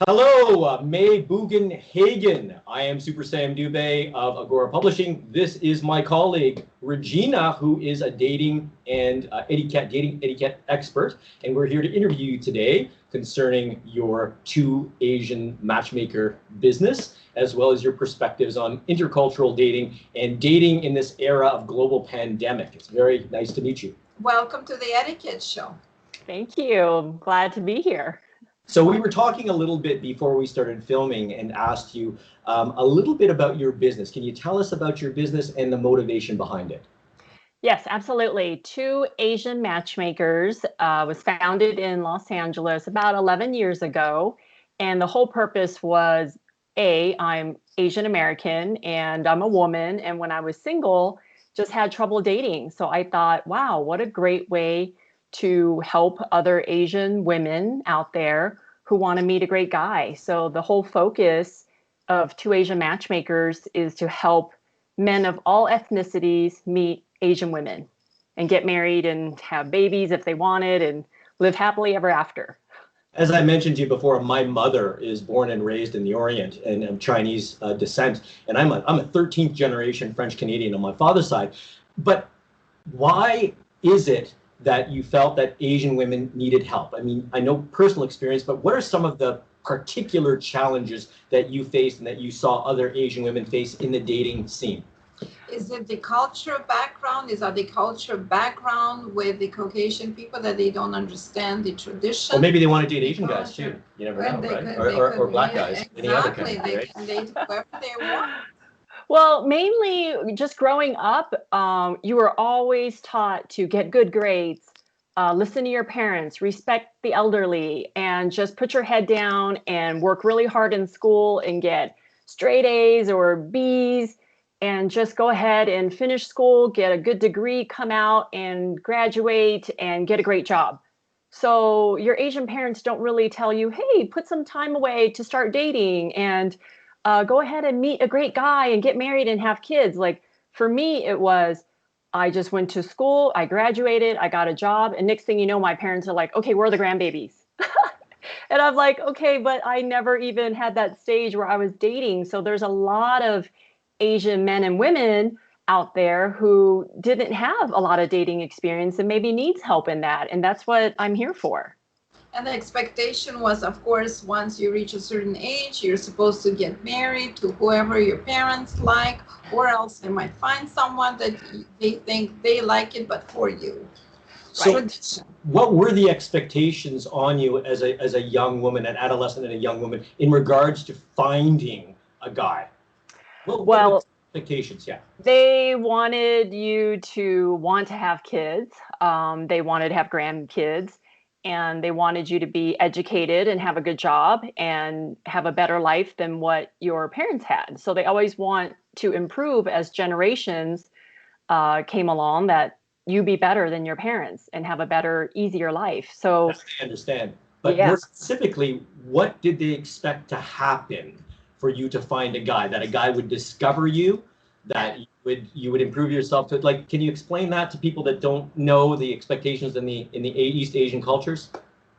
Hello, May Bugenhagen. I am Super Sam Dubé of Agora Publishing. This is my colleague Regina, who is a dating and dating etiquette expert, and we're here to interview you today concerning your two Asian matchmaker business, as well as your perspectives on intercultural dating and dating in this era of global pandemic. It's very nice to meet you. Welcome to the Etiquette Show. Thank you. Glad to be here. So we were talking a little bit before we started filming and asked you a little bit about your business. Can you tell us about your business and the motivation behind it? Yes, absolutely. Two Asian Matchmakers was founded in Los Angeles about 11 years ago. And the whole purpose was, I'm Asian American and I'm a woman. And when I was single, just had trouble dating. So I thought, wow, what a great way to help other Asian women out there who want to meet a great guy. So the whole focus of Two Asian Matchmakers is to help men of all ethnicities meet Asian women and get married and have babies if they wanted and live happily ever after. As I mentioned to you before, my mother is born and raised in the Orient and of Chinese descent, and I'm a 13th generation French Canadian on my father's side. But why is it that you felt that Asian women needed help? I mean, I know personal experience, but what are some of the particular challenges that you faced and that you saw other Asian women face in the dating scene? Is it the cultural background? Is that the cultural background with the Caucasian people that they don't understand the tradition? Or maybe they want to date Asian guys too. You never know, right? Or black guys. Exactly. Any other kind, They right? can date whoever they want. Well, mainly just growing up, you were always taught to get good grades, listen to your parents, respect the elderly, and just put your head down and work really hard in school and get straight A's or B's and just go ahead and finish school, get a good degree, come out and graduate and get a great job. So your Asian parents don't really tell you, hey, put some time away to start dating and go ahead and meet a great guy and get married and have kids. Like for me, it was, I just went to school, I graduated, I got a job, and next thing you know, my parents are like, okay, where are the grandbabies? And I'm like, okay, but I never even had that stage where I was dating. So there's a lot of Asian men and women out there who didn't have a lot of dating experience and maybe needs help in that. And that's what I'm here for. And the expectation was, of course, once you reach a certain age, you're supposed to get married to whoever your parents like, or else they might find someone that they think they like it, but for you. So what were the expectations on you as a young woman, an adolescent and a young woman, in regards to finding a guy? What were the expectations? Yeah. They wanted you to want to have kids. They wanted to have grandkids. And they wanted you to be educated and have a good job and have a better life than what your parents had. So they always want to improve as generations came along, that you be better than your parents and have a better, easier life. So I understand. But more specifically, what did they expect to happen for you to find a guy? That a guy would discover you, that you would improve yourself to, like, can you explain that to people that don't know the expectations in the East Asian cultures?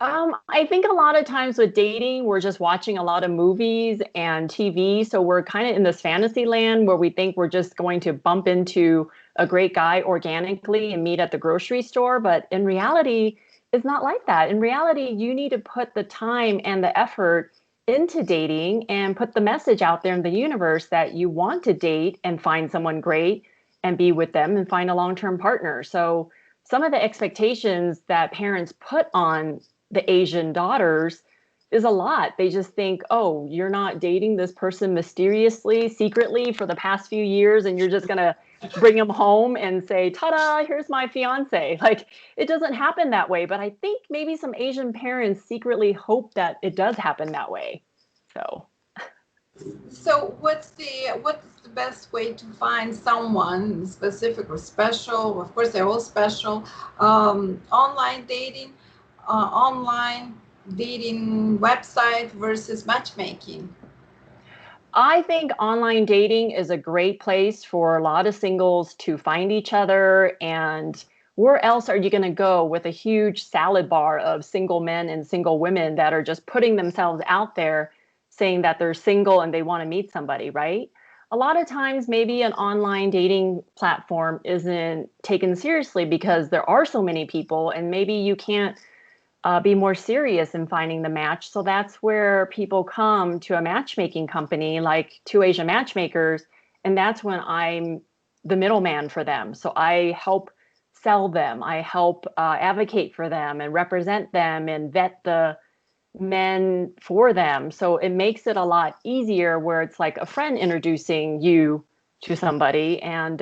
I think a lot of times with dating, we're just watching a lot of movies and TV. So we're kind of in this fantasy land where we think we're just going to bump into a great guy organically and meet at the grocery store. But in reality, it's not like that. In reality, you need to put the time and the effort into dating and put the message out there in the universe that you want to date and find someone great and be with them and find a long-term partner. So some of the expectations that parents put on the Asian daughters is a lot. They just think, oh, you're not dating this person mysteriously, secretly for the past few years, and you're just going to bring them home and say, ta-da, here's my fiance. Like, it doesn't happen that way. But I think maybe some Asian parents secretly hope that it does happen that way. So what's the best way to find someone specific or special? Of course, they're all special. Online dating website versus matchmaking. I think online dating is a great place for a lot of singles to find each other and where else are you going to go with a huge salad bar of single men and single women that are just putting themselves out there saying that they're single and they want to meet somebody, right? A lot of times, maybe an online dating platform isn't taken seriously because there are so many people, and maybe you can't be more serious in finding the match. So that's where people come to a matchmaking company like Two Asian Matchmakers, and that's when I'm the middleman for them. So I help sell them, I help advocate for them and represent them and vet the men for them. So it makes it a lot easier where it's like a friend introducing you to somebody, and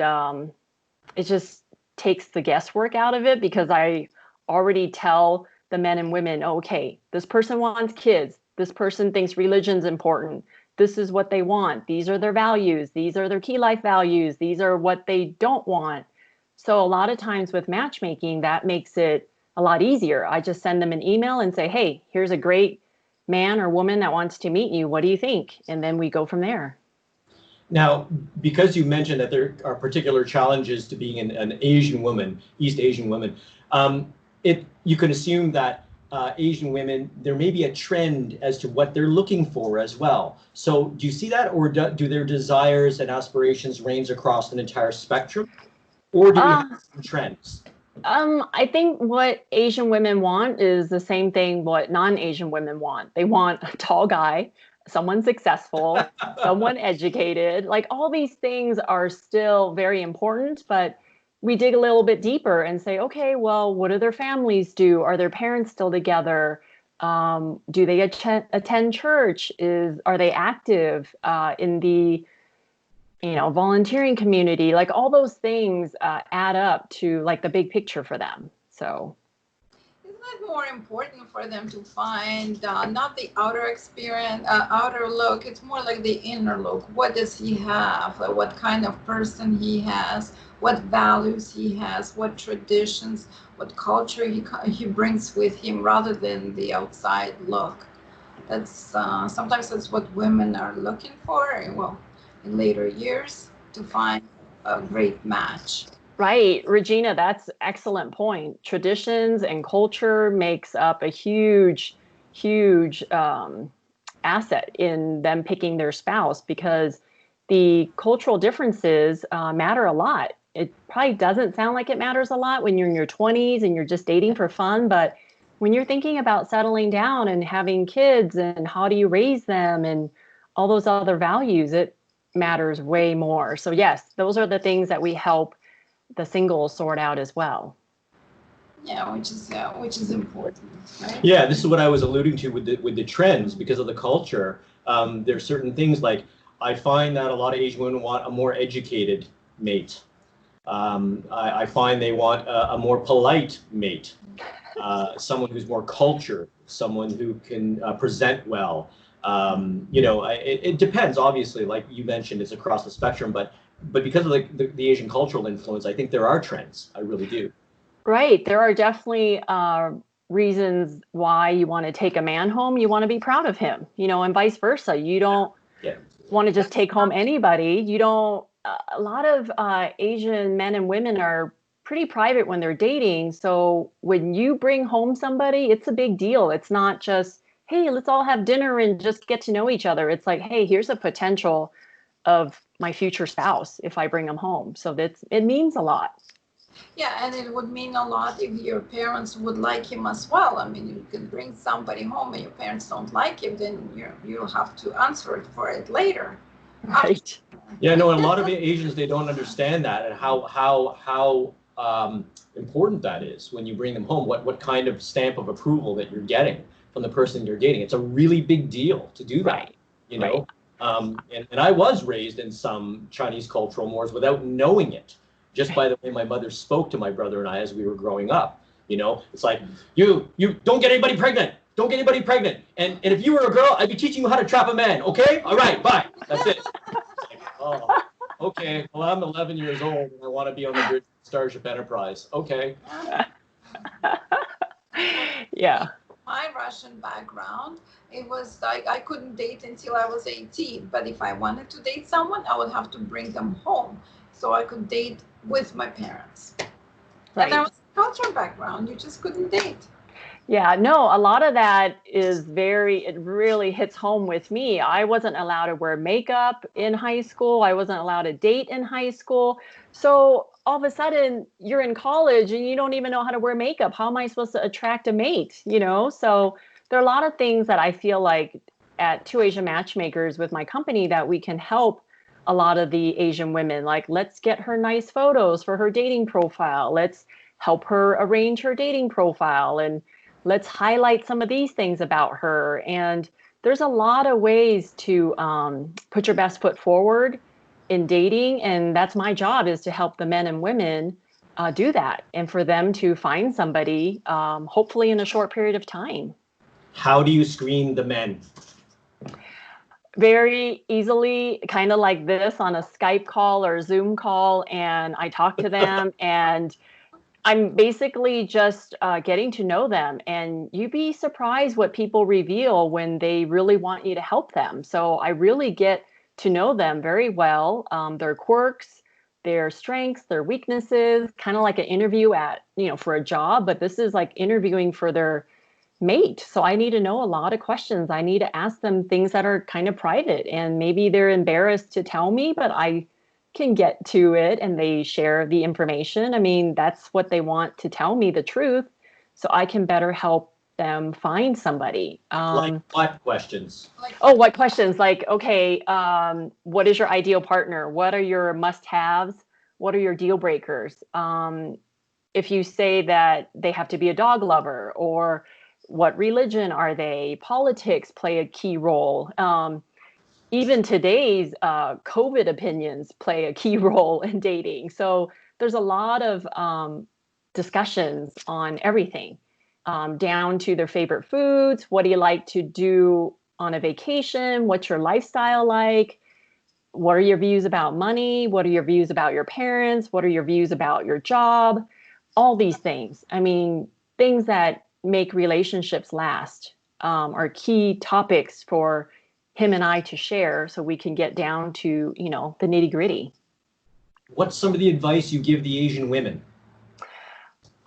it just takes the guesswork out of it because I already tell the men and women, okay, this person wants kids. This person thinks religion's important. This is what they want. These are their values. These are their key life values. These are what they don't want. So a lot of times with matchmaking, that makes it a lot easier. I just send them an email and say, hey, here's a great man or woman that wants to meet you. What do you think? And then we go from there. Now, because you mentioned that there are particular challenges to being an Asian woman, East Asian woman, you can assume that Asian women, there may be a trend as to what they're looking for as well. So do you see that, or do their desires and aspirations range across an entire spectrum, or do we have some trends? I think what Asian women want is the same thing what non-Asian women want. They want a tall guy, someone successful, someone educated. Like all these things are still very important, but we dig a little bit deeper and say, okay, well, what do their families do? Are their parents still together? Do they attend church? Are they active in the volunteering community? Like all those things add up to like the big picture for them. So isn't it more important for them to find not the outer experience, outer look? It's more like the inner look. What does he have? What kind of person he has? What values he has? What traditions? What culture he brings with him, rather than the outside look. That's sometimes that's what women are looking for. Well, in later years, to find a great match. right, Regina, that's excellent point. Traditions and culture makes up a huge asset in them picking their spouse, because the cultural differences matter a lot. It probably doesn't sound like it matters a lot when you're in your 20s and you're just dating for fun, but when you're thinking about settling down and having kids and how do you raise them and all those other values, it matters way more. So yes, those are the things that we help the singles sort out as well. Yeah, which is important, right? Yeah, this is what I was alluding to with the trends because of the culture. There's certain things like I find that a lot of Asian women want a more educated mate. I find they want a more polite mate, someone who's more cultured, someone who can present well. It depends, obviously, like you mentioned, it's across the spectrum, but because of the Asian cultural influence, I think there are trends. I really do. Right. There are definitely reasons why you want to take a man home. You want to be proud of him, and vice versa. You don't want to just take home anybody. You don't. A lot of Asian men and women are pretty private when they're dating. So when you bring home somebody, it's a big deal. It's not just, hey, let's all have dinner and just get to know each other. It's like, hey, here's a potential of my future spouse if I bring them home. So it means a lot. Yeah, and it would mean a lot if your parents would like him as well. I mean, you can bring somebody home and your parents don't like him, then you'll have to answer for it later. Right. Yeah, no, and a lot of Asians, they don't understand that and how important that is when you bring them home. What kind of stamp of approval that you're getting from the person you're dating. It's a really big deal to do that, Right. And I was raised in some Chinese cultural mores without knowing it, just by the way my mother spoke to my brother and I as we were growing up. It's like, you don't get anybody pregnant. Don't get anybody pregnant. And if you were a girl, I'd be teaching you how to trap a man. Okay? All right, bye. That's it. Like, oh, okay. Well, I'm 11 years old and I want to be on the bridge of Starship Enterprise. Okay. Yeah. My Russian background, it was like I couldn't date until I was 18. But if I wanted to date someone, I would have to bring them home so I could date with my parents. Right. And there was cultural background. You just couldn't date. Yeah, no, a lot of that is it really hits home with me. I wasn't allowed to wear makeup in high school. I wasn't allowed to date in high school. So all of a sudden you're in college and you don't even know how to wear makeup. How am I supposed to attract a mate? So there are a lot of things that I feel like at Two Asian Matchmakers with my company that we can help a lot of the Asian women. Like, let's get her nice photos for her dating profile. Let's help her arrange her dating profile, and let's highlight some of these things about her. And there's a lot of ways to put your best foot forward in dating. And that's my job, is to help the men and women do that, and for them to find somebody, hopefully in a short period of time. How do you screen the men? Very easily, kind of like this, on a Skype call or Zoom call, and I talk to them and I'm basically just getting to know them, and you'd be surprised what people reveal when they really want you to help them. So I really get to know them very well, their quirks, their strengths, their weaknesses, kind of like an interview for a job, but this is like interviewing for their mate. So I need to know a lot of questions. I need to ask them things that are kind of private, and maybe they're embarrassed to tell me, but I can get to it and they share the information. I mean, that's what they want, to tell me the truth so I can better help them find somebody. Like what questions? What questions? Like, okay, what is your ideal partner? What are your must-haves? What are your deal breakers? If you say that they have to be a dog lover, or what religion are they? Politics play a key role. Even today's COVID opinions play a key role in dating. So there's a lot of discussions on everything, down to their favorite foods. What do you like to do on a vacation? What's your lifestyle like? What are your views about money? What are your views about your parents? What are your views about your job? All these things. I mean, things that make relationships last are key topics for him and I to share, so we can get down to, the nitty gritty. What's some of the advice you give the Asian women?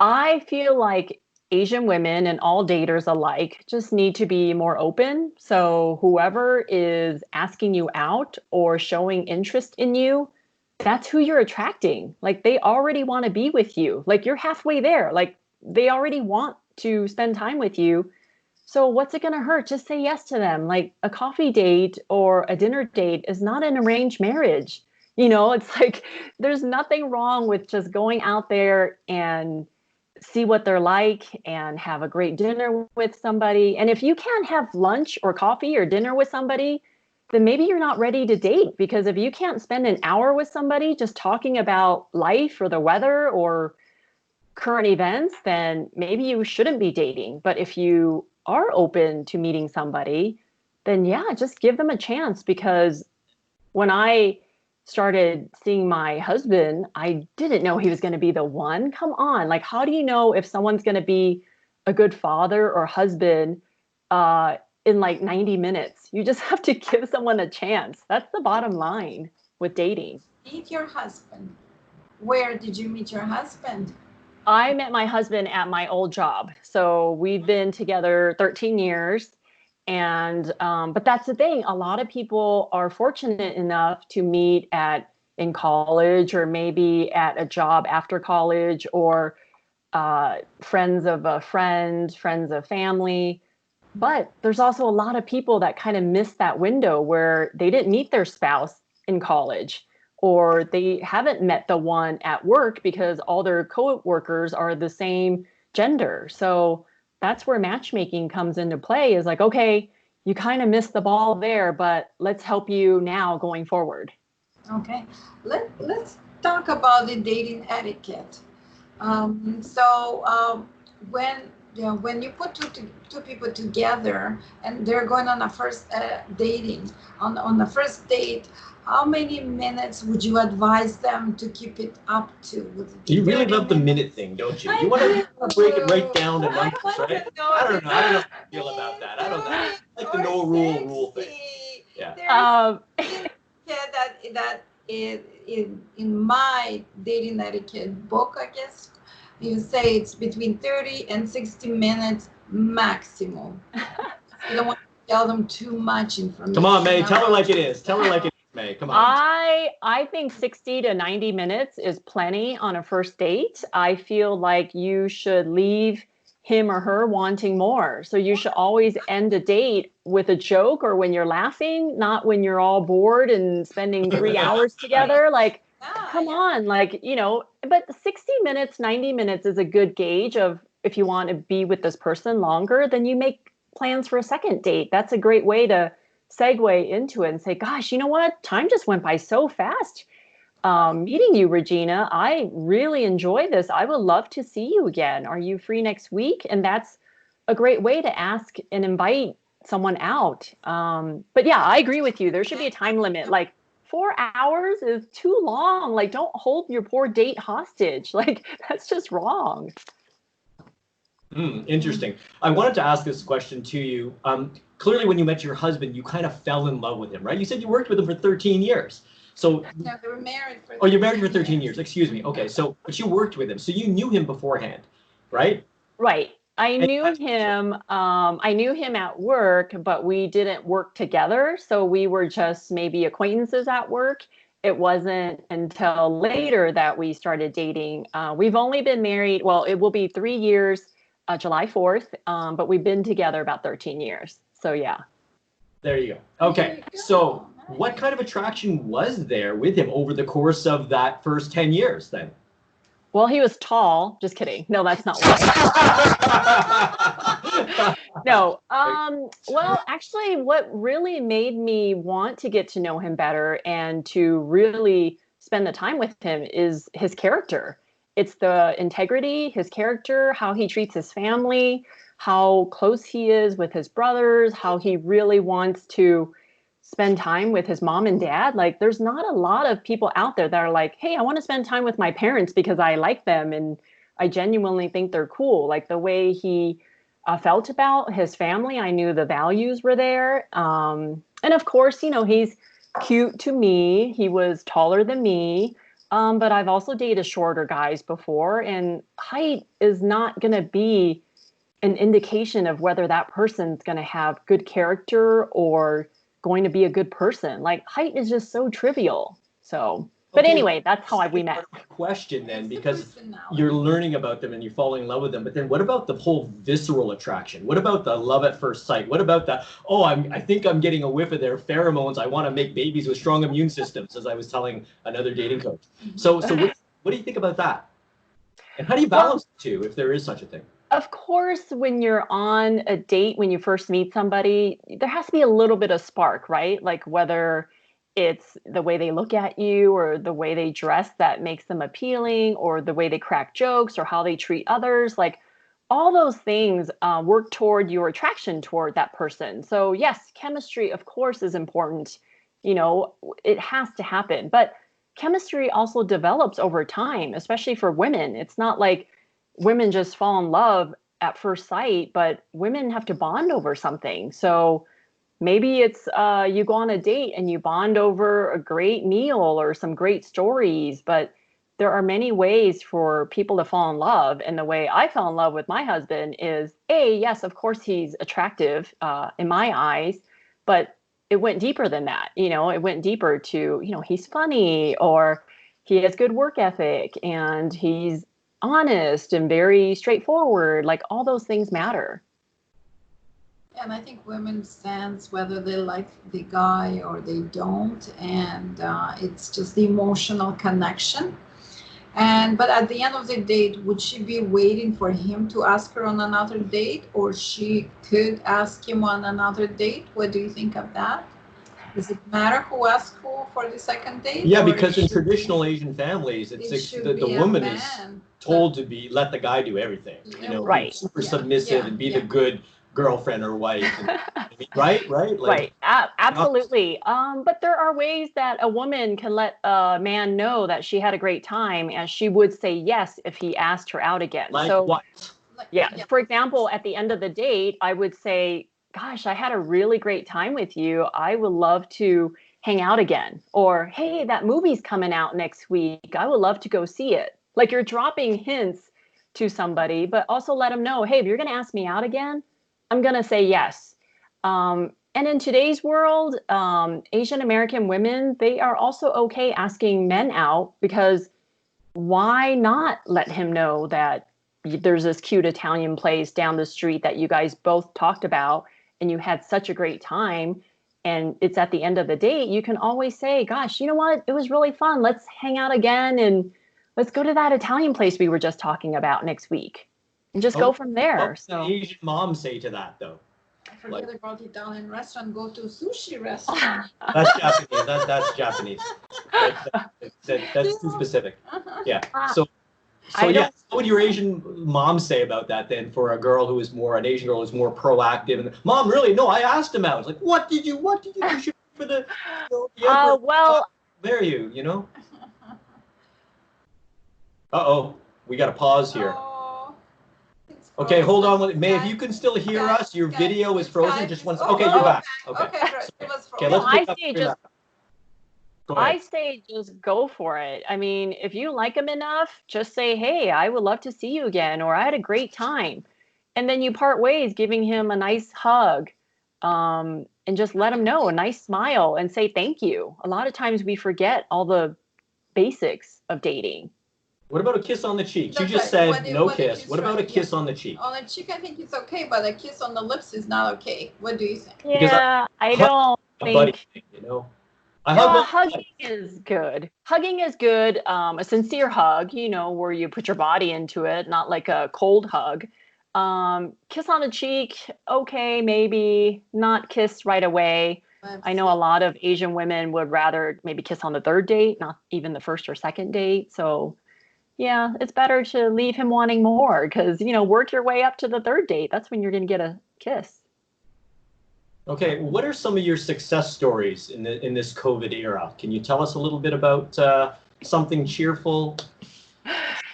I feel like Asian women, and all daters alike, just need to be more open. So whoever is asking you out or showing interest in you, that's who you're attracting. Like, they already want to be with you. Like, you're halfway there. Like, they already want to spend time with you. So what's it going to hurt? Just say yes to them. Like, a coffee date or a dinner date is not an arranged marriage. It's like, there's nothing wrong with just going out there and see what they're like and have a great dinner with somebody. And if you can't have lunch or coffee or dinner with somebody, then maybe you're not ready to date. Because if you can't spend an hour with somebody just talking about life or the weather or current events, then maybe you shouldn't be dating. But if you are open to meeting somebody, then yeah, just give them a chance. Because when I started seeing my husband, I didn't know he was going to be the one. Come on. Like, how do you know if someone's going to be a good father or husband in like 90 minutes? You just have to give someone a chance. That's the bottom line with dating. Meet your husband. Where did you meet your husband? I met my husband at my old job. So we've been together 13 years. And but that's the thing. A lot of people are fortunate enough to meet in college, or maybe at a job after college, or friends of a friend, friends of family. But there's also a lot of people that kind of miss that window where they didn't meet their spouse in college, or they haven't met the one at work because all their co-workers are the same gender. So that's where matchmaking comes into play, is like, okay, you kind of missed the ball there, but let's help you now going forward. Okay, let's talk about the dating etiquette. When you put two people together and they're going on a first dating, on the first date, how many minutes would you advise them to keep it up to? You really love the minute thing, don't you? You want to break it right down to numbers, right? I don't know how you feel about that. I don't know. I like the no rule thing. Yeah. That in my dating etiquette book, I guess, You say it's between 30 and 60 minutes maximum. You don't want to tell them too much information. Come on, May, tell her like it is. Tell her like it is, May. Come on. I think 60 to 90 minutes is plenty on a first date. I feel like you should leave him or her wanting more. So you should always end a date with a joke or when you're laughing, not when you're all bored and spending 3 hours together. Like, come on, like, but 60 minutes, 90 minutes is a good gauge of if you want to be with this person longer, then you make plans for a second date. That's a great way to segue into it and say, gosh, you know what? Time just went by so fast. Meeting you, Regina. I really enjoy this. I would love to see you again. Are you free next week? And that's a great way to ask and invite someone out. But yeah, I agree with you. There should be a time limit. Like 4 hours is too long. Like, don't hold your poor date hostage. Like, that's just wrong. Interesting. I wanted to ask this question to you. Clearly, when you met your husband, you kind of fell in love with him, right? You said you worked with him for 13 years. So, no, they were married for. Oh, you're married for 13 years. Excuse me. Okay, so but you worked with him, so you knew him beforehand, right? Right. I knew him. I knew him at work, but we didn't work together. So we were just maybe acquaintances at work. It wasn't until later that we started dating. We've only been married. Well, it will be 3 years, July 4th. But we've been together about 13 years. So yeah. There you go. Okay. So what kind of attraction was there with him over the course of that first 10 years then? Well, he was tall. Just kidding. No, that's not why. No. Well, actually, what really made me want to get to know him better and to really spend the time with him is his character. It's the integrity, his character, how he treats his family, how close he is with his brothers, how he really wants to spend time with his mom and dad. Like, there's not a lot of people out there that are like, hey, I want to spend time with my parents because I like them and I genuinely think they're cool. Like the way he felt about his family, I knew the values were there. And of course, he's cute to me. He was taller than me. But I've also dated shorter guys before, and height is not going to be an indication of whether that person's going to have good character or going to be a good person. Like, height is just so trivial. So, but anyway, that's how we met. Question then, because you're learning about them and you're falling in love with them. But then what about the whole visceral attraction? What about the love at first sight? What about the, I think I'm getting a whiff of their pheromones. I want to make babies with strong immune systems, as I was telling another dating coach. So what do you think about that? And how do you balance the two if there is such a thing? Of course, when you're on a date, when you first meet somebody, there has to be a little bit of spark, right? Like whether it's the way they look at you or the way they dress that makes them appealing or the way they crack jokes or how they treat others. Like all those things work toward your attraction toward that person. So yes, chemistry, of course, is important. It has to happen. But chemistry also develops over time, especially for women. It's not like women just fall in love at first sight, but women have to bond over something. So maybe it's you go on a date and you bond over a great meal or some great stories, but there are many ways for people to fall in love. And the way I fell in love with my husband is, yes, of course he's attractive in my eyes, but it went deeper than that. It went deeper to, he's funny or he has good work ethic and he's honest and very straightforward. Like all those things matter. And I think women sense whether they like the guy or they don't, and it's just the emotional connection. But at the end of the date, would she be waiting for him to ask her on another date, or she could ask him on another date? What do you think of that? Does it matter who asks who for the second date? Yeah, because in traditional Asian families, it's the woman is told to let the guy do everything. Right. Be super submissive and be the good girlfriend or wife. Right? Right. Absolutely. But there are ways that a woman can let a man know that she had a great time, and she would say yes if he asked her out again. Like so what? Yeah. For example, at the end of the date, I would say, gosh, I had a really great time with you. I would love to hang out again. Or, hey, that movie's coming out next week. I would love to go see it. Like, you're dropping hints to somebody, but also let them know, hey, if you're going to ask me out again, I'm going to say yes. And in today's world, Asian American women, they are also okay asking men out, because why not let him know that there's this cute Italian place down the street that you guys both talked about and you had such a great time, and it's at the end of the date. You can always say, gosh, you know what? It was really fun. Let's hang out again and let's go to that Italian place we were just talking about next week, and just go from there. What would the Asian mom say to that, though? Forget about Italian restaurant, go to sushi restaurant. That's Japanese. That's Japanese. That's too specific. Yeah. So yeah, what would your Asian mom say about that then, for a girl who is more, an Asian girl who's more proactive? And mom, really? No, I asked him out. It's like, what did you do for the, well, there you know? Uh-oh, we got to pause here. Okay, hold on. May, if you can still hear us, your video is frozen. Just one second. Okay, you're back. Okay. Okay, let's pick up here now. I say just go for it. I mean, if you like him enough, just say, hey, I would love to see you again, or I had a great time. And then you part ways, giving him a nice hug, and just let him know, a nice smile, and say thank you. A lot of times we forget all the basics of dating. What about a kiss on the cheek? You just said no kiss. What about a kiss on the cheek? On the cheek, I think it's okay, but a kiss on the lips is not okay. What do you think? Yeah, I don't think. Buddy, you know, hugging is good. Hugging is good. A sincere hug, you know, where you put your body into it, not like a cold hug. Kiss on the cheek, okay, maybe. Not kiss right away. I know a lot of Asian women would rather maybe kiss on the third date, not even the first or second date. So yeah, it's better to leave him wanting more, because, you know, work your way up to the third date. That's when you're going to get a kiss. Okay, what are some of your success stories in this COVID era? Can you tell us a little bit about something cheerful?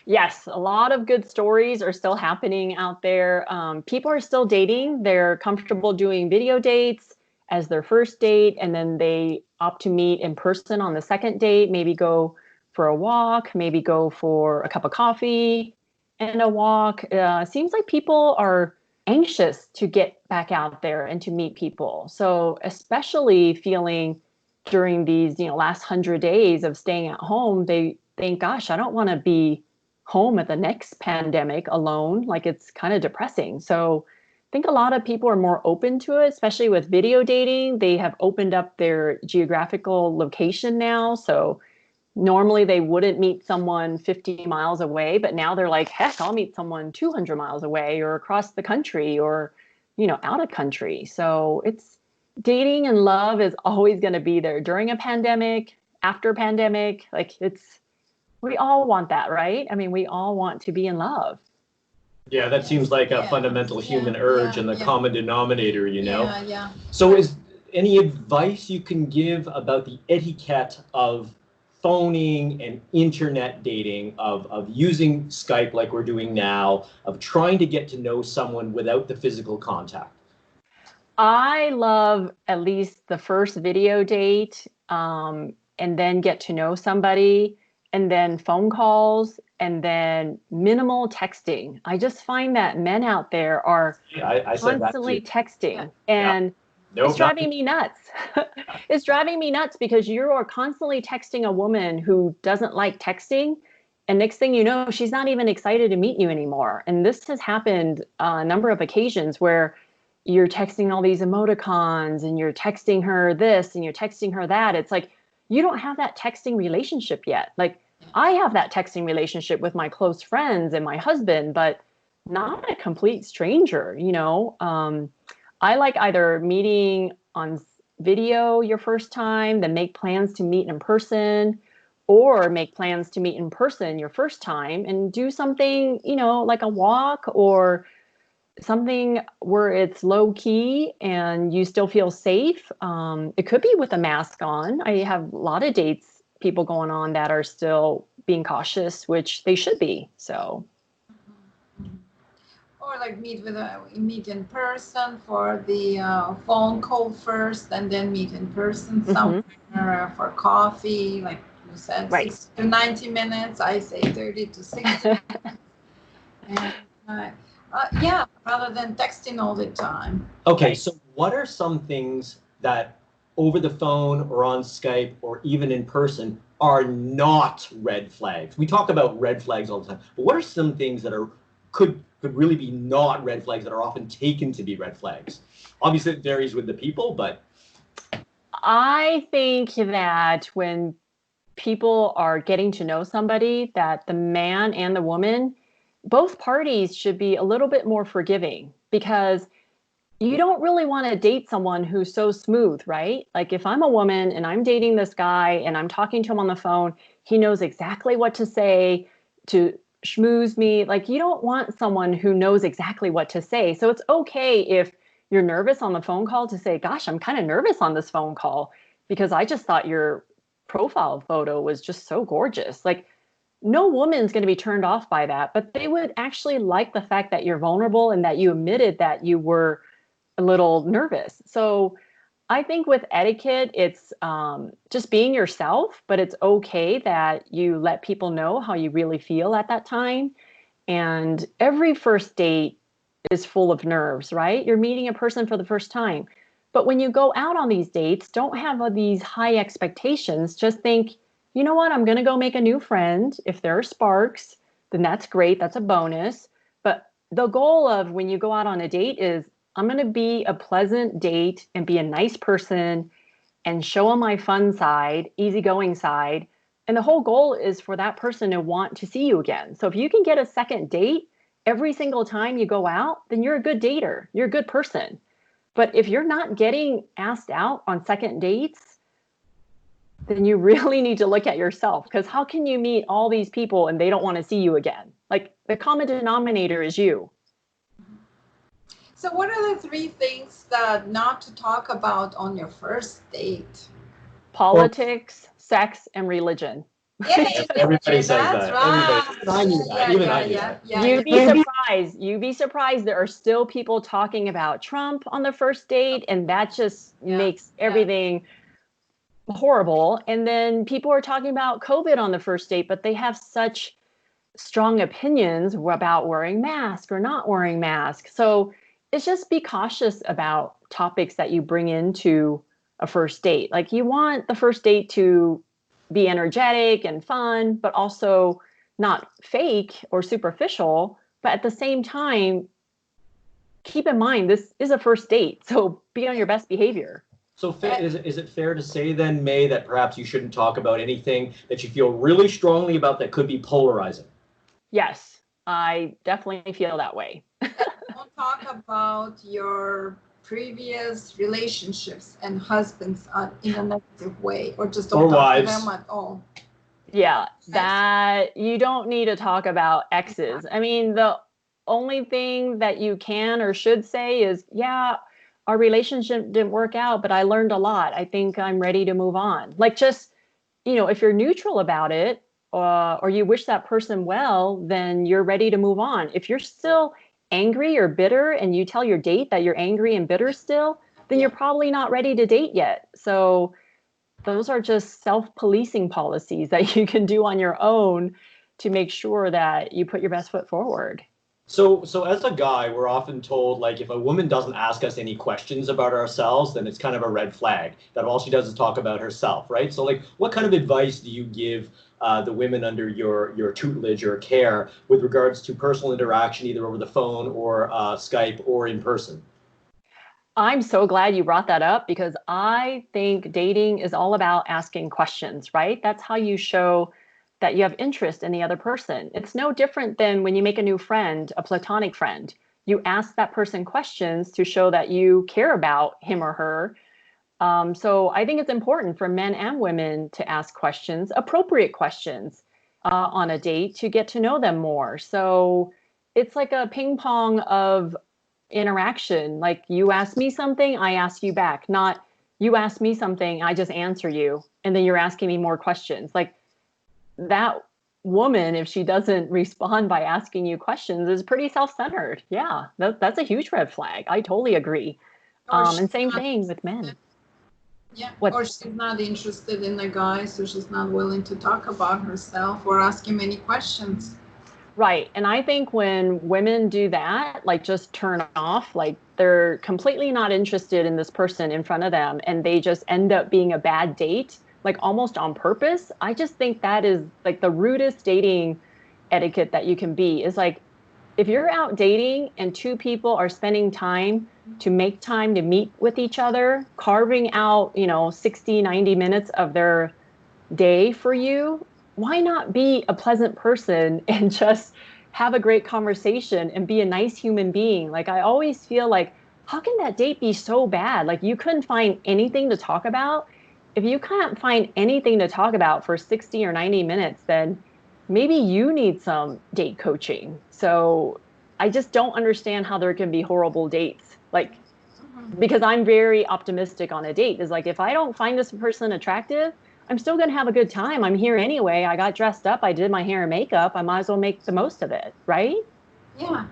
Yes, a lot of good stories are still happening out there. People are still dating. They're comfortable doing video dates as their first date, and then they opt to meet in person on the second date, maybe go for a walk, maybe go for a cup of coffee and a walk. Seems like people are anxious to get back out there and to meet people. So especially feeling during these, last 100 days of staying at home, they think, gosh, I don't want to be home at the next pandemic alone. Like, it's kind of depressing. So I think a lot of people are more open to it, especially with video dating. They have opened up their geographical location now. So normally they wouldn't meet someone 50 miles away, but now they're like, heck, I'll meet someone 200 miles away or across the country or, out of country. So it's dating and love is always going to be there during a pandemic, after pandemic. Like, we all want that, right? I mean, we all want to be in love. Yeah, that seems like a fundamental human urge and the common denominator, Yeah. So is any advice you can give about the etiquette of phoning and internet dating, of using Skype like we're doing now, of trying to get to know someone without the physical contact? I love at least the first video date, and then get to know somebody, and then phone calls, and then minimal texting. I just find that men out there are constantly texting, and it's driving me nuts. It's driving me nuts because you are constantly texting a woman who doesn't like texting, and next thing you know, she's not even excited to meet you anymore. And this has happened a number of occasions where you're texting all these emoticons and you're texting her this and you're texting her that. It's like, you don't have that texting relationship yet. Like, I have that texting relationship with my close friends and my husband, but not a complete stranger, I like either meeting on video your first time, then make plans to meet in person, or make plans to meet in person your first time and do something, like a walk or something where it's low key and you still feel safe. It could be with a mask on. I have a lot of dates, people going on that are still being cautious, which they should be. So. Or like meet in person for the phone call first, and then meet in person somewhere for coffee, like you said, right. 60 to 90 minutes. I say 30 to 60. And, yeah, rather than texting all the time. Okay, so what are some things that over the phone or on Skype or even in person are not red flags? We talk about red flags all the time, but what are some things that are could really be not red flags that are often taken to be red flags? Obviously, it varies with the people, but I think that when people are getting to know somebody, that the man and the woman, both parties should be a little bit more forgiving, because you don't really want to date someone who's so smooth, right? Like if I'm a woman and I'm dating this guy and I'm talking to him on the phone, he knows exactly what to say to schmooze me. Like you don't want someone who knows exactly what to say. So it's okay if you're nervous on the phone call to say, gosh, I'm kind of nervous on this phone call because I just thought your profile photo was just so gorgeous. Like no woman's going to be turned off by that, but they would actually like the fact that you're vulnerable and that you admitted that you were a little nervous. So I think with etiquette, it's just being yourself, but it's okay that you let people know how you really feel at that time. And every first date is full of nerves, right? You're meeting a person for the first time. But when you go out on these dates, don't have these high expectations. Just think, you know what? I'm going to go make a new friend. If there are sparks, then that's great. That's a bonus. But the goal of when you go out on a date is I'm going to be a pleasant date and be a nice person and show them my fun side, easygoing side. And the whole goal is for that person to want to see you again. So if you can get a second date every single time you go out, then you're a good dater. You're a good person. But if you're not getting asked out on second dates, then you really need to look at yourself, because how can you meet all these people and they don't want to see you again? Like the common denominator is you. So what are the 3 things that not to talk about on your first date? Politics, sex, and religion. Yay, everybody says that's that. right. Everybody, I knew that. Even I knew that. You'd be surprised. You'd be surprised. There are still people talking about Trump on the first date, and that just makes everything horrible. And then people are talking about COVID on the first date, but they have such strong opinions about wearing masks or not wearing masks. So it's just be cautious about topics that you bring into a first date. Like you want the first date to be energetic and fun, but also not fake or superficial. But at the same time, keep in mind, this is a first date. So be on your best behavior. So is it fair to say then, May, that perhaps you shouldn't talk about anything that you feel really strongly about that could be polarizing? Yes, I definitely feel that way. Don't talk about your previous relationships and husbands in a negative way, or just don't talk to them at all. Yeah, that you don't need to talk about exes. I mean, the only thing that you can or should say is, yeah, our relationship didn't work out, but I learned a lot. I think I'm ready to move on. Like just, if you're neutral about it, or you wish that person well, then you're ready to move on. If you're still angry or bitter and you tell your date that you're angry and bitter still, then you're probably not ready to date yet. So those are just self-policing policies that you can do on your own to make sure that you put your best foot forward. So as a guy, we're often told, like, if a woman doesn't ask us any questions about ourselves, then it's kind of a red flag, that all she does is talk about herself, right? So, like, what kind of advice do you give the women under your tutelage or care with regards to personal interaction, either over the phone or Skype or in person? I'm so glad you brought that up, because I think dating is all about asking questions, right? That's how you show that you have interest in the other person. It's no different than when you make a new friend, a platonic friend. You ask that person questions to show that you care about him or her. So I think it's important for men and women to ask questions, appropriate questions on a date to get to know them more. So it's like a ping pong of interaction. Like you ask me something, I ask you back, not you ask me something, I just answer you, and then you're asking me more questions. Like that woman, if she doesn't respond by asking you questions, is pretty self-centered. Yeah, that's a huge red flag. I totally agree. And same thing with men. Yeah, or she's not interested in the guy, so she's not willing to talk about herself or ask him any questions. Right. And I think when women do that, like just turn off, like they're completely not interested in this person in front of them and they just end up being a bad date, like almost on purpose. I just think that is like the rudest dating etiquette that you can be is like if you're out dating and two people are spending time to make time to meet with each other, carving out, 60, 90 minutes of their day for you, why not be a pleasant person and just have a great conversation and be a nice human being? Like, I always feel like, how can that date be so bad? Like, you couldn't find anything to talk about. If you can't find anything to talk about for 60 or 90 minutes, then maybe you need some date coaching. So I just don't understand how there can be horrible dates. Like, because I'm very optimistic on a date is like, if I don't find this person attractive, I'm still going to have a good time. I'm here anyway. I got dressed up. I did my hair and makeup. I might as well make the most of it, right? Yeah.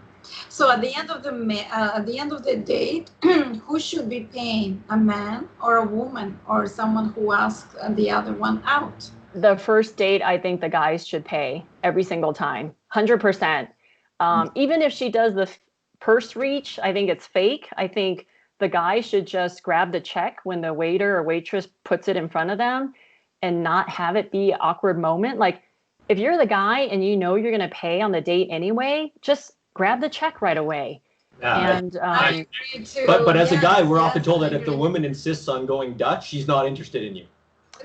So at the end of the date, who should be paying? A man or a woman or someone who asks the other one out? The first date, I think the guys should pay every single time, 100%. Even if she does the purse reach, I think it's fake. I think the guy should just grab the check when the waiter or waitress puts it in front of them and not have it be an awkward moment. Like if you're the guy and you know you're going to pay on the date anyway, just grab the check right away. Yeah, And I agree too. but as a guy, we're Yes, often told I that if the agree. woman insists on going Dutch, she's not interested in you.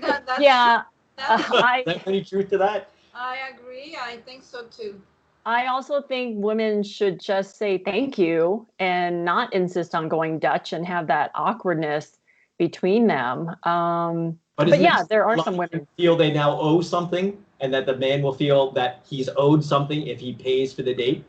That's yeah, That's, Is there any truth to that? I agree. I think so too. I also think women should just say thank you and not insist on going Dutch and have that awkwardness between them. But But isn't yeah, it there are a lot some of women women. feel they now owe something, and that the man will feel that he's owed something if he pays for the date?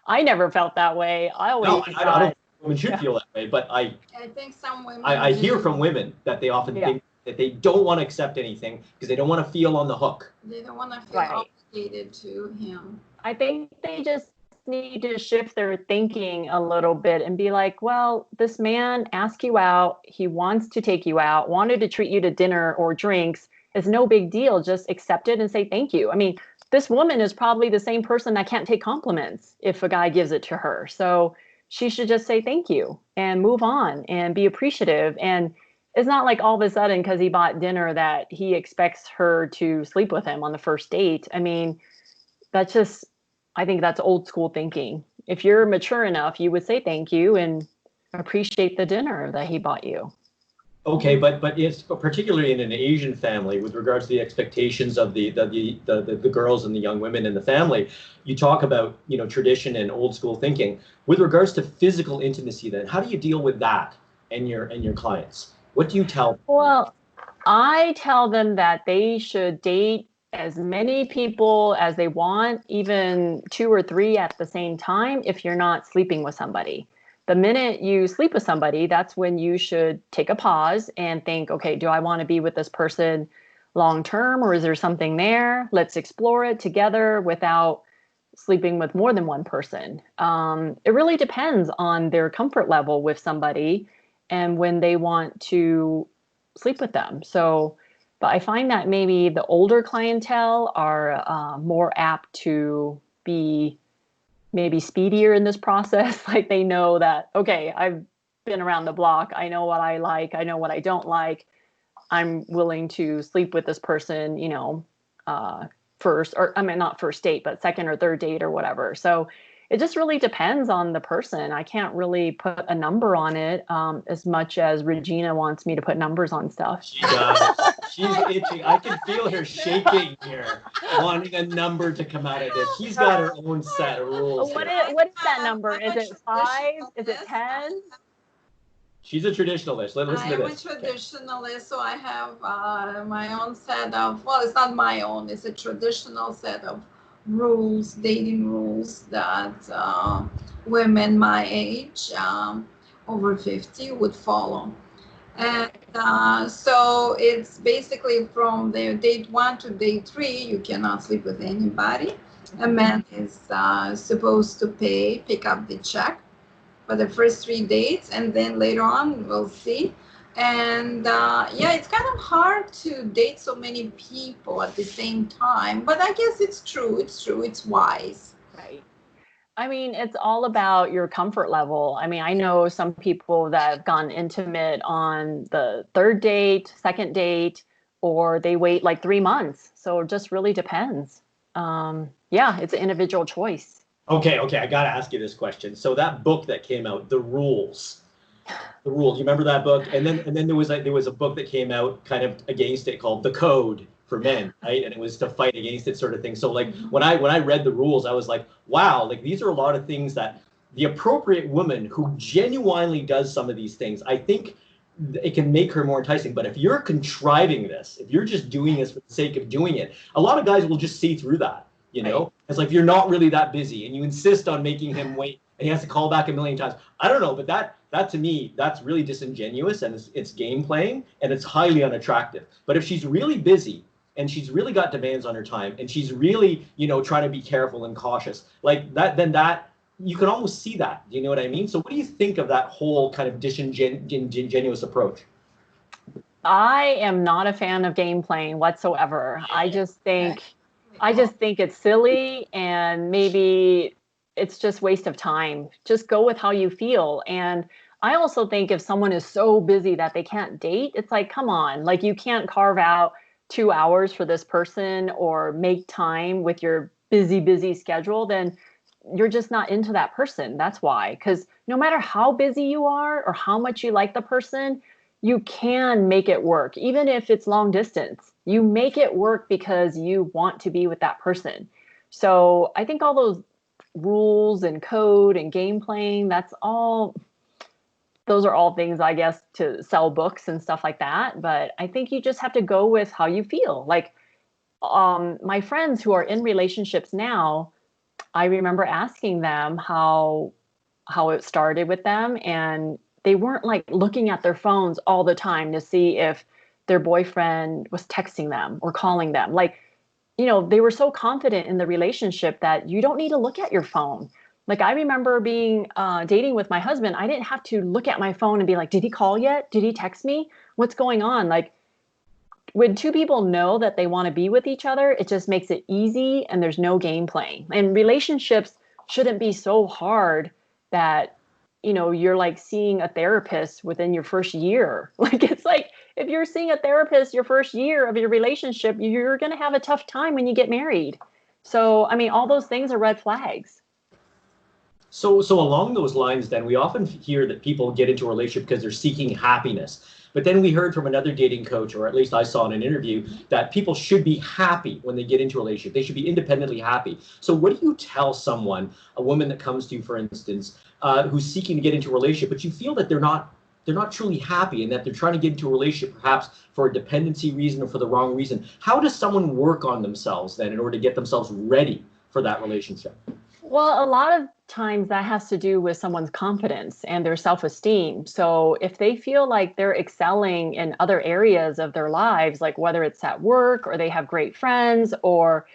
I never felt that way. I No, always I don't thought, think women should yeah, feel that way, but I think some women I do. hear from women that they often yeah, think that they don't want to accept anything because they don't want to feel on the hook. They don't want to feel right. obligated to him. I think they just need to shift their thinking a little bit and be like, well, this man asked you out. He wants to take you out, wanted to treat you to dinner or drinks. It's no big deal. Just accept it and say thank you. I mean, this woman is probably the same person that can't take compliments if a guy gives it to her. So she should just say thank you and move on and be appreciative. And it's not like all of a sudden, because he bought dinner, that he expects her to sleep with him on the first date. I mean, that's just, I think that's old school thinking. If you're mature enough, you would say thank you and appreciate the dinner that he bought you. Okay, but it's particularly in an Asian family with regards to the expectations of the girls and the young women in the family. You talk about tradition and old school thinking. With regards to physical intimacy, then how do you deal with that and your clients? What do you tell them? Well, I tell them that they should date as many people as they want, even 2 or 3 at the same time, if you're not sleeping with somebody. The minute you sleep with somebody, that's when you should take a pause and think, okay, do I want to be with this person long term, or is there something there? Let's explore it together without sleeping with more than one person. It really depends on their comfort level with somebody and when they want to sleep with them. So, but I find that maybe the older clientele are more apt to be maybe speedier in this process. Like they know that, okay, I've been around the block. I know what I like. I know what I don't like. I'm willing to sleep with this person, first, or I mean, not first date, but second or third date or whatever. So it just really depends on the person. I can't really put a number on it as much as Regina wants me to put numbers on stuff. She does. She's itching. I can feel her shaking here, wanting a number to come out of this. She's got her own set of rules What here. is that number? Is it 5? Is it 10? She's a traditionalist. Listen to I'm a this. traditionalist, so I have my own set of, well, it's not my own, it's a traditional set of rules, dating rules that women my age, over 50, would follow. And so it's basically from the date 1 to date 3, you cannot sleep with anybody. A man is supposed to pick up the check for the first 3 dates, and then later on we'll see. And yeah, it's kind of hard to date so many people at the same time, but I guess it's true. It's wise. Right. I mean, it's all about your comfort level. I mean, I know some people that have gone intimate on the third date, second date, or they wait like 3 months. So it just really depends. Yeah, it's an individual choice. Okay, I gotta ask you this question. So that book that came out, The Rules. The Rules. You remember that book? And then there was a book that came out kind of against it called The Code for Men, right? And it was to fight against it, sort of thing. So like when I read The Rules, I was like, wow, like these are a lot of things that the appropriate woman who genuinely does some of these things, I think it can make her more enticing. But if you're contriving this, if you're just doing this for the sake of doing it, a lot of guys will just see through that. You know, right. It's like you're not really that busy, and you insist on making him wait, and he has to call back a million times. I don't know, but that to me, that's really disingenuous, and it's game playing, and it's highly unattractive. But if she's really busy, and she's really got demands on her time, and she's really, you know, trying to be careful and cautious, like that, then that you can almost see that. Do you know what I mean? So what do you think of that whole kind of disingenuous approach? I am not a fan of game playing whatsoever. I just think it's silly, and maybe it's just waste of time. Just go with how you feel. And I also think if someone is so busy that they can't date, it's like, come on, like you can't carve out 2 hours for this person or make time with your busy schedule, then you're just not into that person. That's why. Because no matter how busy you are or how much you like the person, you can make it work. Even if it's long distance, you make it work because you want to be with that person. So I think all those rules and code and game playing, those are all things, I guess, to sell books and stuff like that. But I think you just have to go with how you feel. Like my friends who are in relationships now, I remember asking them how it started with them, and they weren't like looking at their phones all the time to see if their boyfriend was texting them or calling them. Like, you know, they were so confident in the relationship that you don't need to look at your phone. Like I remember being dating with my husband. I didn't have to look at my phone and be like, did he call yet? Did he text me? What's going on? Like when two people know that they want to be with each other, it just makes it easy and there's no game playing. And relationships shouldn't be so hard that, you know, you're like seeing a therapist within your first year. Like it's like if you're seeing a therapist your first year of your relationship, you're going to have a tough time when you get married. So, I mean, all those things are red flags. So along those lines, then we often hear that people get into a relationship because they're seeking happiness. But then we heard from another dating coach, or at least I saw in an interview, that people should be happy when they get into a relationship. They should be independently happy. So what do you tell someone, a woman that comes to you, for instance, who's seeking to get into a relationship, but you feel that they're not truly happy and that they're trying to get into a relationship perhaps for a dependency reason or for the wrong reason? How does someone work on themselves then in order to get themselves ready for that relationship? Well, a lot of times that has to do with someone's confidence and their self-esteem. So if they feel like they're excelling in other areas of their lives, like whether it's at work or they have great friends or,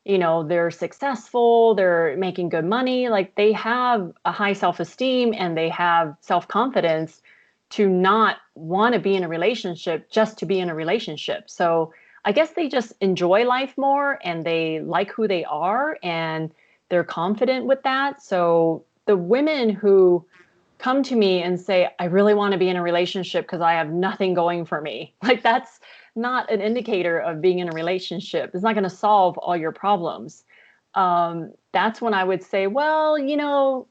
you know, they're successful, they're making good money, like they have a high self-esteem and they have self-confidence to not want to be in a relationship just to be in a relationship. So I guess they just enjoy life more and they like who they are and they're confident with that. So the women who come to me and say, I really want to be in a relationship because I have nothing going for me, like that's not an indicator of being in a relationship. It's not going to solve all your problems. That's when I would say, well, you know,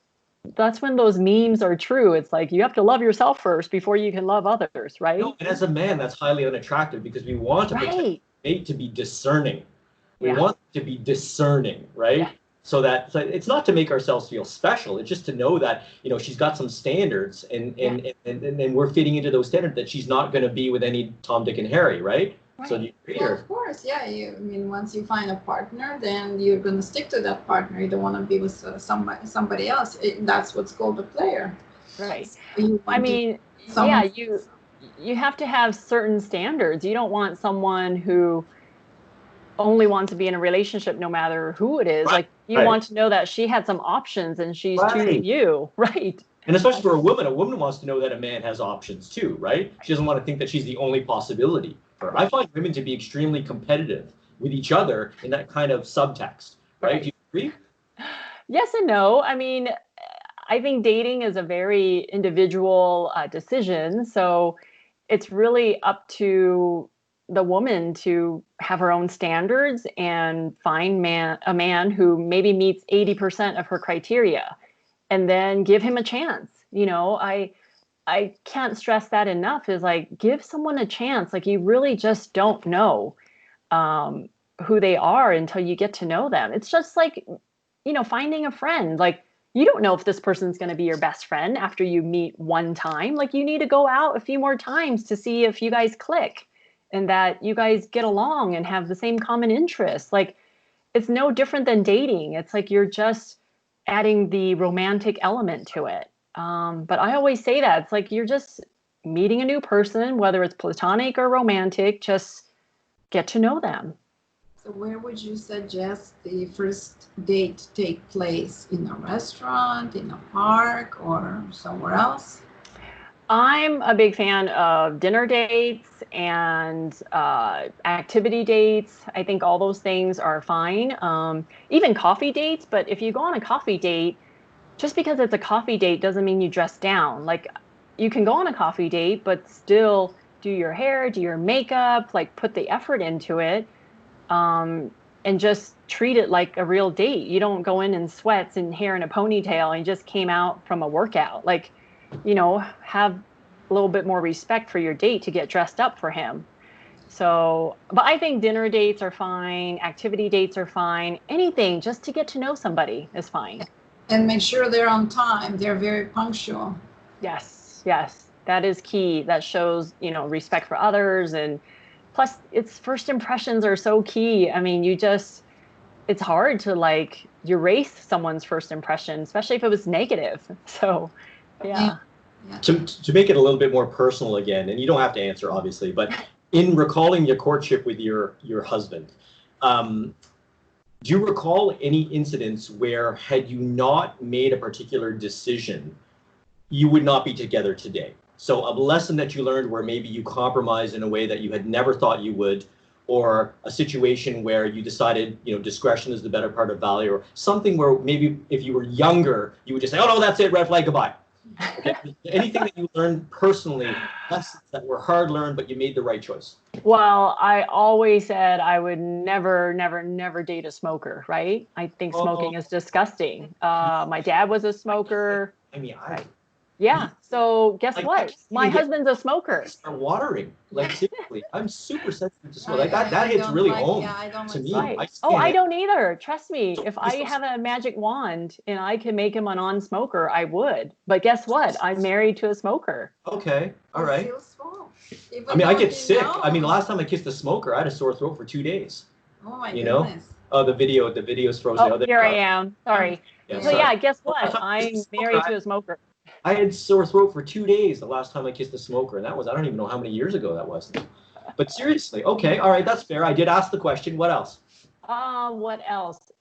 that's when those memes are true. It's like you have to love yourself first before you can love others, right? No, and as a man, that's highly unattractive because we want to protect mate to be discerning. We want to be discerning, right? Yeah. So it's not to make ourselves feel special. It's just to know that, you know, she's got some standards and we're fitting into those standards, that she's not going to be with any Tom, Dick, and Harry, right? Right. So do you agree? Well, of course, yeah. I mean, once you find a partner, then you're going to stick to that partner. You don't want to be with somebody else. That's what's called a player. Right. So I mean, you have to have certain standards. You don't want someone who only wants to be in a relationship no matter who it is. Right. Like you want to know that she had some options and she's choosing you, right? And especially for a woman wants to know that a man has options too, right? She doesn't want to think that she's the only possibility. her. I find women to be extremely competitive with each other in that kind of subtext, right? Do you agree? Yes and no. I mean, I think dating is a very individual decision. So it's really up to the woman to have her own standards and find a man who maybe meets 80% of her criteria and then give him a chance. I can't stress that enough, is like, give someone a chance. Like, you really just don't know um, who they are until you get to know them. It's just like, finding a friend. Like, you don't know if this person's going to be your best friend after you meet one time. Like, you need to go out a few more times to see if you guys click and that you guys get along and have the same common interests. Like, it's no different than dating. It's like you're just adding the romantic element to it. But I always say that it's like you're just meeting a new person, whether it's platonic or romantic, just get to know them. So where would you suggest the first date take place? In a restaurant, in a park, or somewhere else? I'm a big fan of dinner dates and activity dates. I think all those things are fine. Even coffee dates. But if you go on a coffee date, just because it's a coffee date doesn't mean you dress down. Like, you can go on a coffee date, but still do your hair, do your makeup, like put the effort into it, and just treat it like a real date. You don't go in sweats and hair in a ponytail and you just came out from a workout. Like, have a little bit more respect for your date to get dressed up for him. So, but I think dinner dates are fine, activity dates are fine. Anything just to get to know somebody is fine. And make sure they're on time. They're very punctual. Yes, yes. That is key. That shows, respect for others. And plus, it's first impressions are so key. I mean, it's hard to like erase someone's first impression, especially if it was negative. So, yeah. To make it a little bit more personal again, and you don't have to answer, obviously, but in recalling your courtship with your husband, do you recall any incidents where, had you not made a particular decision, you would not be together today? So a lesson that you learned where maybe you compromised in a way that you had never thought you would, or a situation where you decided, discretion is the better part of valor, or something where maybe if you were younger, you would just say, oh no, that's it, red flag, goodbye. Okay. Anything that you learned personally, lessons that were hard learned, but you made the right choice? Well, I always said I would never, never, never date a smoker, right? I think smoking is disgusting. My dad was a smoker. I mean, Yeah. So guess what? My husband's a smoker. Start watering. Like, seriously, I'm super sensitive to smoke. Like that hits really home to me. Right. I don't either. Trust me. If I have a magic wand and I can make him a non-smoker, I would. But guess what? I'm married to a smoker. Okay. All right. I mean, I get sick. I mean, the last time I kissed a smoker, I had a sore throat for 2 days. Oh my goodness. Oh, the video's frozen. Oh, here I am. Sorry. Yeah, so yeah, guess what? I'm married to a smoker. I had sore throat for 2 days the last time I kissed a smoker, and that was, I don't even know how many years ago that was. But seriously, okay, all right, that's fair. I did ask the question. What else? What else?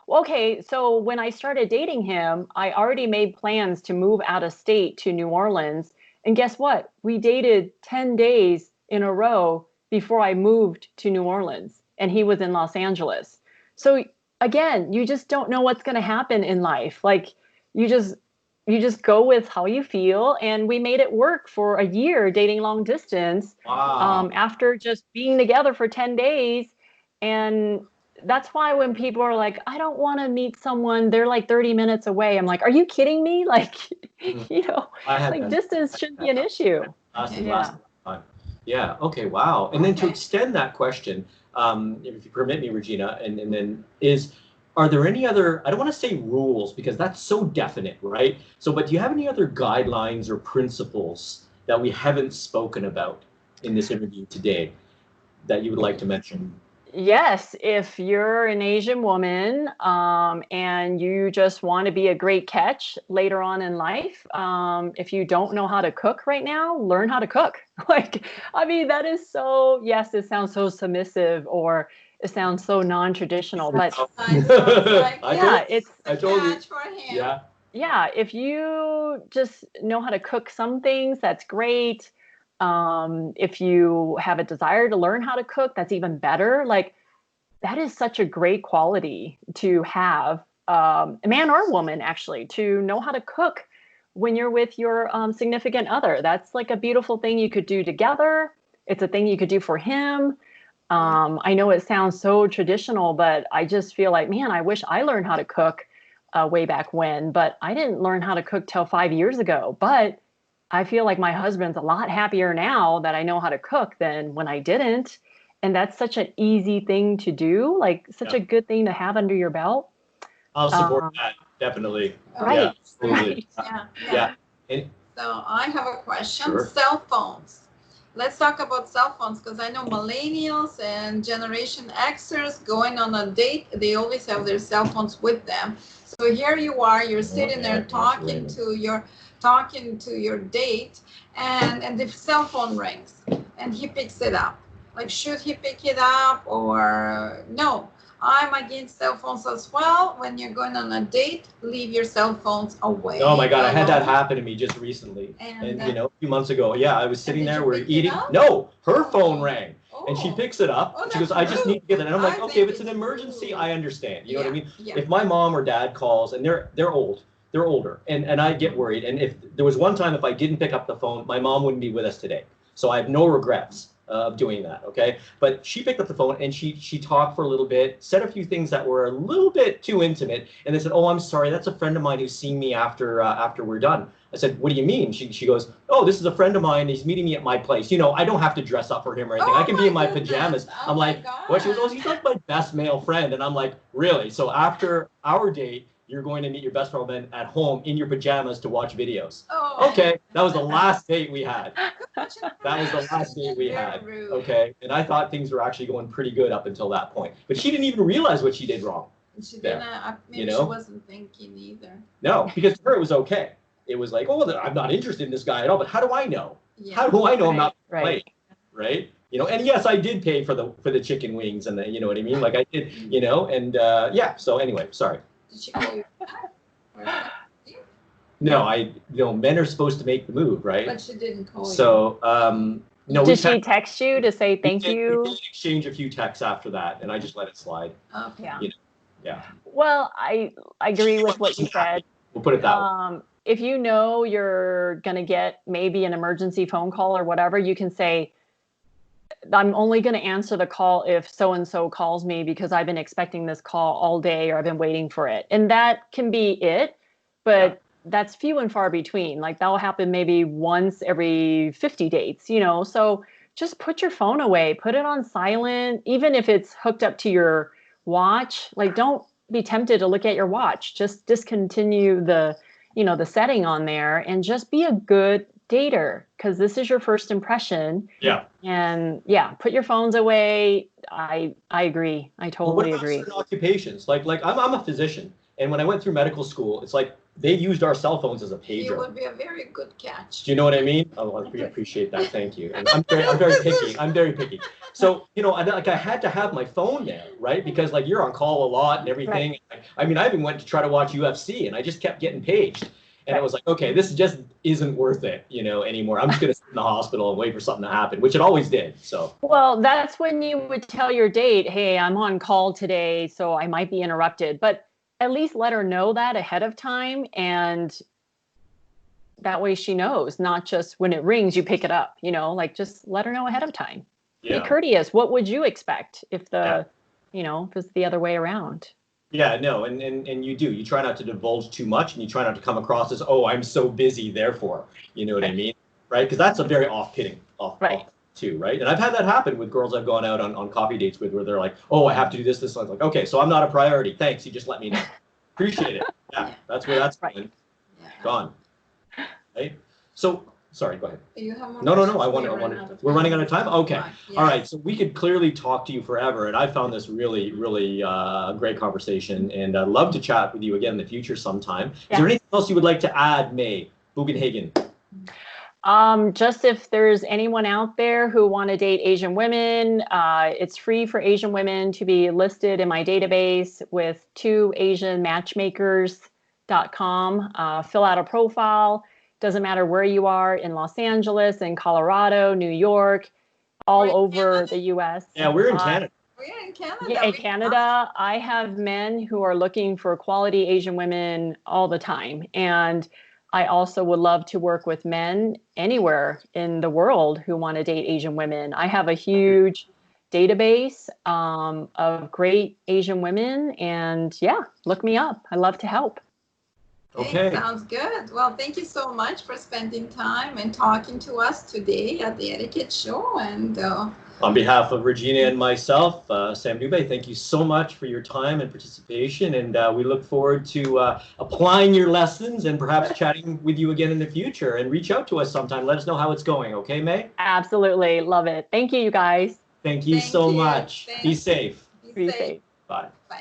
Okay, so when I started dating him, I already made plans to move out of state to New Orleans. And guess what? We dated 10 days in a row before I moved to New Orleans, and he was in Los Angeles. So again, you just don't know what's going to happen in life. Like, you just go with how you feel. And we made it work for a year dating long distance. Wow. After just being together for 10 days. And that's why when people are like, I don't want to meet someone, they're like 30 minutes away. I'm like, are you kidding me? Like, distance shouldn't be an issue. Yeah. Okay. Wow. And then to extend that question, if you permit me, Regina, and then are there any other, I don't want to say rules because that's so definite, right? So, but do you have any other guidelines or principles that we haven't spoken about in this interview today that you would like to mention? Yes, if you're an Asian woman and you just want to be a great catch later on in life, if you don't know how to cook right now, learn how to cook. Like, I mean, that is so, yes, it sounds so submissive or it sounds so non-traditional, but I told you. Yeah, if you just know how to cook some things, that's great. If you have a desire to learn how to cook, that's even better. Like, that is such a great quality to have, a man or woman, actually, to know how to cook when you're with your significant other. That's like a beautiful thing you could do together. It's a thing you could do for him. I know it sounds so traditional, but I just feel like, man, I wish I learned how to cook way back when, but I didn't learn how to cook till 5 years ago. But I feel like my husband's a lot happier now that I know how to cook than when I didn't. And that's such an easy thing to do, like such a good thing to have under your belt. I'll support that, definitely. Right. Yeah, absolutely. Yeah. And, So I have a question. Sure. Cell phones. Let's talk about cell phones, because I know millennials and Generation Xers going on a date, they always have their cell phones with them. So here you are, you're sitting there talking to your date, and the cell phone rings and he picks it up. Like, should he pick it up or no? I'm against cell phones as well. When you're going on a date, leave your cell phones away. oh my God, I had that happen to me just recently. And you know, a few months ago, yeah, I was sitting there, we're eating. No, her phone rang. And she picks it up. She goes, I just need to get it. And I'm like, okay, if it's an emergency, I understand. You know what I mean? Yeah. If my mom or dad calls and they're older, and I get worried. And if there was one time if I didn't pick up the phone, my mom wouldn't be with us today. So I have no regrets of doing that, okay? But she picked up the phone and she talked for a little bit, said a few things that were a little bit too intimate, and they said, oh, I'm sorry, that's a friend of mine who's seeing me after we're done. I said, what do you mean? She goes, oh, this is a friend of mine, he's meeting me at my place. You know, I don't have to dress up for him or anything. I can be in my pajamas. I'm like, what? She goes, oh, he's like my best male friend. And I'm like, really? So after our date, you're going to meet your best friend at home in your pajamas to watch videos. Oh. Okay, that was the last date we had. That was the last date we had. Okay, and I thought things were actually going pretty good up until that point. But she didn't even realize what she did wrong. She didn't. Maybe she wasn't thinking either. No, because for her it was okay. It was like, oh, I'm not interested in this guy at all. But how do I know? Yeah. How do I know I'm not playing? Right? You know, and yes, I did pay for the chicken wings and the, you know what I mean? Like I did, you know, and yeah. So anyway, sorry. Did she call you back? No, men are supposed to make the move, right? But she didn't call you. So, no. Did she text you to say thank you? We did exchange a few texts after that, and I just let it slide. Okay. Yeah. You know, yeah. Well, I agree with what you said. We'll put it that way. If you know you're going to get maybe an emergency phone call or whatever, you can say, I'm only going to answer the call if so-and-so calls me because I've been expecting this call all day or I've been waiting for it. And that can be it, but that's few and far between. Like that'll happen maybe once every 50 dates, you know? So just put your phone away, put it on silent, even if it's hooked up to your watch. Like don't be tempted to look at your watch. Just discontinue the setting on there and just be a good dater, because this is your first impression. Yeah. And put your phones away. I agree. I totally agree. Certain occupations, like I'm a physician, and when I went through medical school, it's like they used our cell phones as a pager. It would be a very good catch. Do you know what I mean? Oh, I appreciate that. Thank you. And I'm very picky. I'm very picky. So, you know, I had to have my phone there, right? Because like you're on call a lot and everything. Right. I mean, I even went to try to watch UFC and I just kept getting paged. And I was like, okay, this just isn't worth it, you know, anymore. I'm just going to sit in the hospital and wait for something to happen, which it always did. So, well, that's when you would tell your date, hey, I'm on call today, so I might be interrupted. But at least let her know that ahead of time. And that way she knows, not just when it rings, you pick it up, you know, like just let her know ahead of time. Yeah. Be courteous. What would you expect if if it's the other way around? Yeah, no, and you try not to divulge too much, and you try not to come across as, oh, I'm so busy, therefore, you know what I mean, right? Because that's a very off-putting, off too, right? And I've had that happen with girls I've gone out on coffee dates with, where they're like, oh, I have to do this. I was like, okay, so I'm not a priority. Thanks, you just let me know. Appreciate it. Yeah, that's where that's going. Gone. Right? So. Sorry, go ahead. You have more no. I want to. We're running out of time. Okay. Yes. All right. So we could clearly talk to you forever, and I found this really, really great conversation, and I'd love to chat with you again in the future sometime. Is there anything else you would like to add, May Bugenhagen? Just if there's anyone out there who want to date Asian women, it's free for Asian women to be listed in my database with 2asianmatchmakers.com. Fill out a profile. Doesn't matter where you are, in Los Angeles, in Colorado, New York, all We're in over Canada. the US. Yeah, we're in Canada. We're in Canada. Yeah, in Canada, I have men who are looking for quality Asian women all the time. And I also would love to work with men anywhere in the world who want to date Asian women. I have a huge database of great Asian women. And yeah, look me up. I love to help. Okay. Sounds good. Well, thank you so much for spending time and talking to us today at the Etiquette Show. And on behalf of Regina and myself, Sam Dubé, thank you so much for your time and participation. And we look forward to applying your lessons and perhaps chatting with you again in the future. And reach out to us sometime. Let us know how it's going. Okay, May? Absolutely. Love it. Thank you, you guys. Thank you so much. Thanks. Be safe. Be safe. Bye. Bye.